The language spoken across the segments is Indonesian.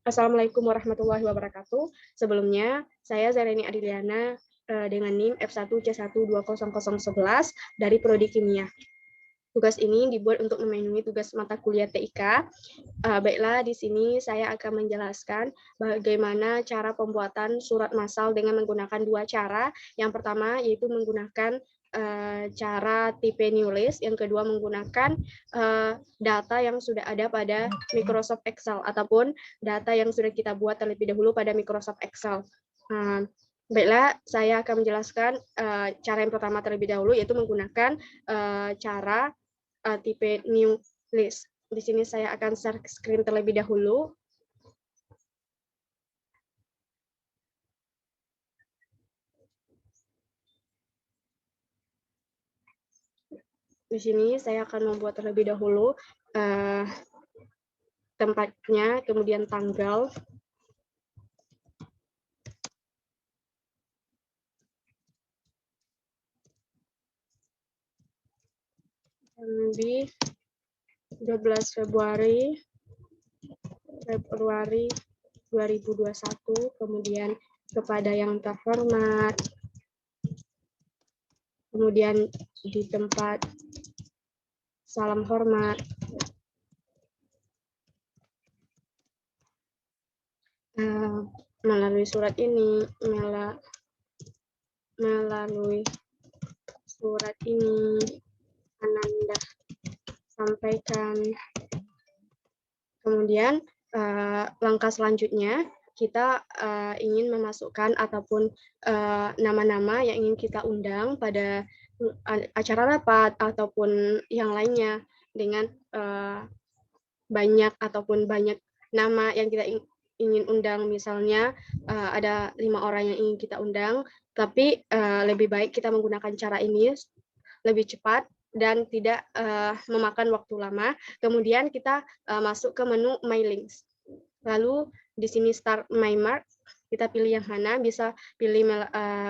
Assalamualaikum warahmatullahi wabarakatuh. Sebelumnya, saya Zareni Adiliana dengan NIM F1C1200111 dari Prodi Kimia. Tugas ini dibuat untuk memenuhi tugas mata kuliah TIK. Baiklah, di sini saya akan menjelaskan bagaimana cara pembuatan surat massal dengan menggunakan dua cara. Yang pertama yaitu menggunakan cara tipe new list, yang kedua menggunakan data yang sudah ada pada Microsoft Excel ataupun data yang sudah kita buat terlebih dahulu pada Microsoft Excel. Baiklah, saya akan menjelaskan cara yang pertama terlebih dahulu, yaitu menggunakan cara tipe new list. Di sini saya akan share screen terlebih dahulu. Di sini saya akan membuat terlebih dahulu tempatnya, kemudian tanggal, di 12 Februari 2021, kemudian kepada yang terhormat, kemudian di tempat salam hormat, melalui surat ini, melalui surat ini Ananda sampaikan. Kemudian langkah selanjutnya kita ingin memasukkan ataupun nama-nama yang ingin kita undang pada acara rapat ataupun yang lainnya dengan banyak nama yang kita ingin undang. Misalnya ada 5 orang yang ingin kita undang, tapi lebih baik kita menggunakan cara ini lebih cepat dan tidak memakan waktu lama. Kemudian kita masuk ke menu My Links. Lalu di sini Start My Mark, kita pilih yang mana, bisa pilih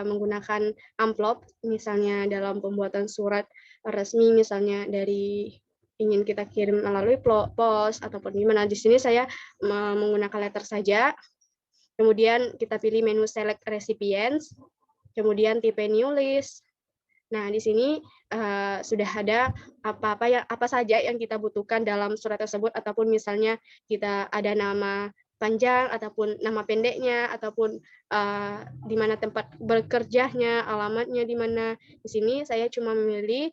menggunakan amplop, misalnya dalam pembuatan surat resmi, misalnya dari ingin kita kirim melalui pos ataupun gimana. Di sini saya menggunakan letter saja. Kemudian kita pilih menu Select Recipients, kemudian tipe New List. Nah, di sini sudah ada apa saja yang kita butuhkan dalam surat tersebut, ataupun misalnya kita ada nama panjang ataupun nama pendeknya, ataupun di mana tempat bekerjanya, alamatnya di mana. Di sini saya cuma memilih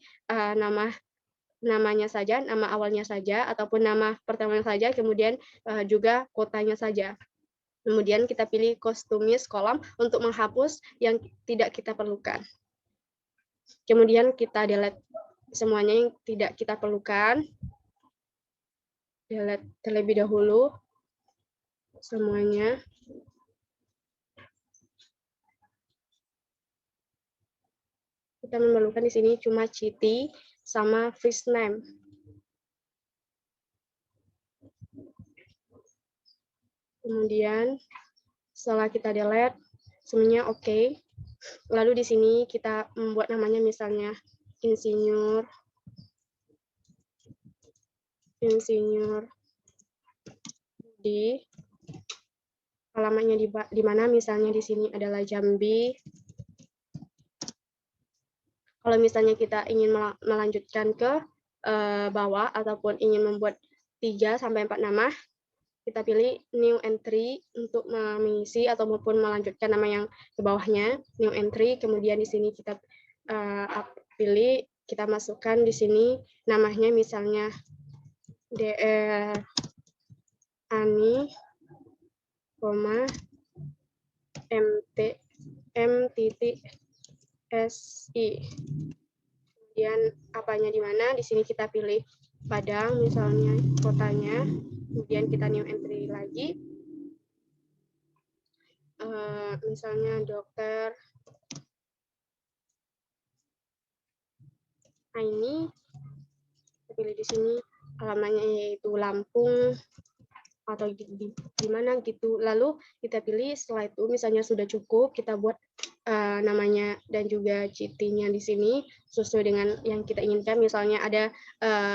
namanya saja, nama awalnya saja, ataupun nama pertamanya saja, kemudian juga kotanya saja. Kemudian kita pilih customize kolom untuk menghapus yang tidak kita perlukan. Kemudian kita delete semuanya yang tidak kita perlukan. Delete terlebih dahulu semuanya. Kita memerlukan di sini cuma Citi sama first name. Kemudian setelah kita delete semuanya oke. Lalu di sini kita membuat namanya misalnya insinyur di alamatnya di mana, misalnya di sini adalah Jambi. Kalau misalnya kita ingin melanjutkan ke bawah ataupun ingin membuat 3 sampai 4 nama, kita pilih new entry untuk mengisi atau maupun melanjutkan nama yang ke bawahnya, new entry. Kemudian di sini kita pilih, kita masukkan di sini namanya misalnya DR Ani, M.SI. Kemudian apanya di mana, di sini kita pilih Padang misalnya kotanya, kemudian kita new entry lagi, misalnya dokter Aini, kita pilih di sini alamatnya yaitu Lampung atau di mana gitu. Lalu kita pilih, setelah itu misalnya sudah cukup, kita buat namanya dan juga citinya di sini sesuai dengan yang kita inginkan. Misalnya ada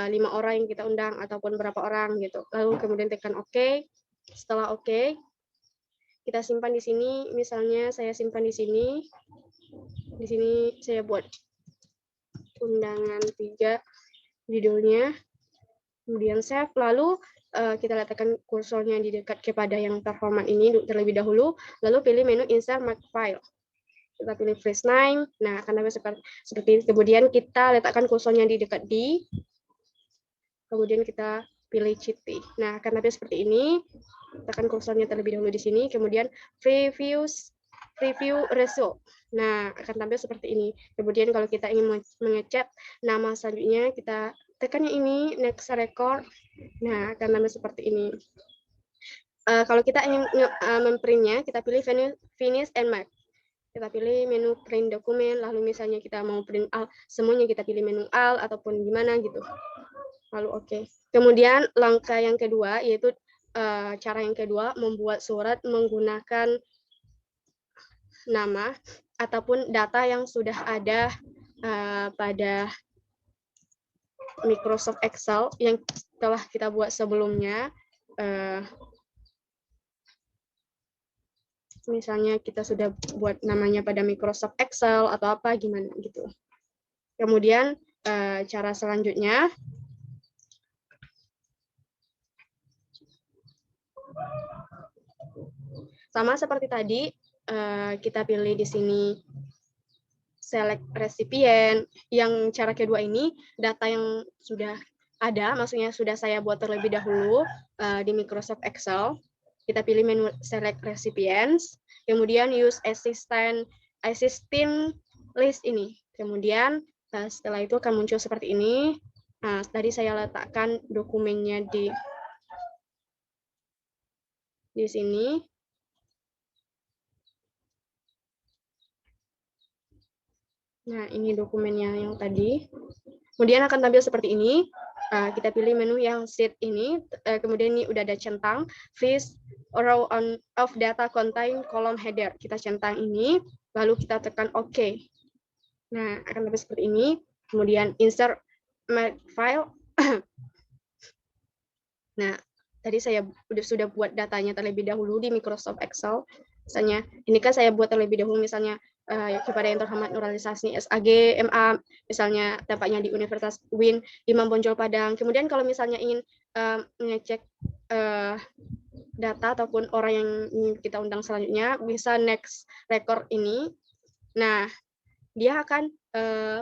5 orang yang kita undang ataupun berapa orang gitu. Lalu kemudian tekan OK. Setelah oke, kita simpan di sini. Misalnya saya simpan di sini. Di sini saya buat undangan 3 judulnya. Kemudian save. Lalu kita letakkan kursornya di dekat kepada yang terhormat ini terlebih dahulu. Lalu pilih menu Insert Mark File. Kita pilih freeze name. Nah, akan dapat seperti ini. Kemudian kita letakkan kursornya di dekat di. Kemudian kita pilih Citi. Nah, akan dapat seperti ini. Tekan kursornya terlebih dahulu di sini. Kemudian preview result. Nah, akan tampil seperti ini. Kemudian kalau kita ingin mengecek nama selanjutnya, kita tekan yang ini, next record. Nah, akan tampil seperti ini. Kalau kita ingin memprintnya, kita pilih finish and mark. Kita pilih menu print dokumen, lalu misalnya kita mau print all, semuanya kita pilih menu all ataupun gimana gitu. Lalu oke. Kemudian langkah yang kedua yaitu cara yang kedua membuat surat menggunakan nama ataupun data yang sudah ada pada Microsoft Excel yang telah kita buat sebelumnya. Misalnya kita sudah buat namanya pada Microsoft Excel atau apa gimana gitu. Kemudian cara selanjutnya sama seperti tadi, kita pilih di sini select recipient. Yang cara kedua ini data yang sudah ada, maksudnya sudah saya buat terlebih dahulu di Microsoft Excel. Kita pilih menu select recipients, kemudian use assistant list ini. Kemudian setelah itu akan muncul seperti ini. Nah, tadi saya letakkan dokumennya di sini. Nah, ini dokumennya yang tadi. Kemudian akan tampil seperti ini. Kita pilih menu yang sheet ini, kemudian ini udah ada centang, fish row of data contain column header. Kita centang ini, lalu kita tekan OK. Nah, akan tampil seperti ini. Kemudian insert file. Nah, tadi saya sudah buat datanya terlebih dahulu di Microsoft Excel. Misalnya, ini kan saya buat terlebih dahulu, misalnya kepada yang terhormat Nurhalisasni SAG, MA, misalnya tempatnya di Universitas UIN, Imam Bonjol Padang. Kemudian kalau misalnya ingin mengecek data ataupun orang yang ingin kita undang selanjutnya, bisa next record ini. Nah, dia akan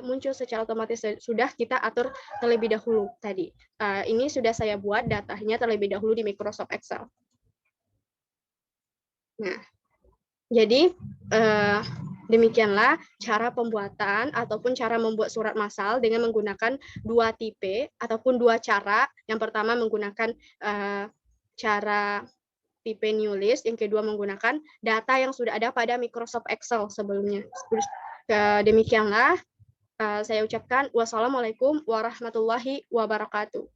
muncul secara otomatis, sudah kita atur terlebih dahulu tadi. Ini sudah saya buat datanya terlebih dahulu di Microsoft Excel. Nah, jadi demikianlah cara pembuatan ataupun cara membuat surat massal dengan menggunakan 2 tipe ataupun 2 cara. Yang pertama menggunakan cara tipe new list, yang kedua menggunakan data yang sudah ada pada Microsoft Excel sebelumnya. Demikianlah saya ucapkan wassalamualaikum warahmatullahi wabarakatuh.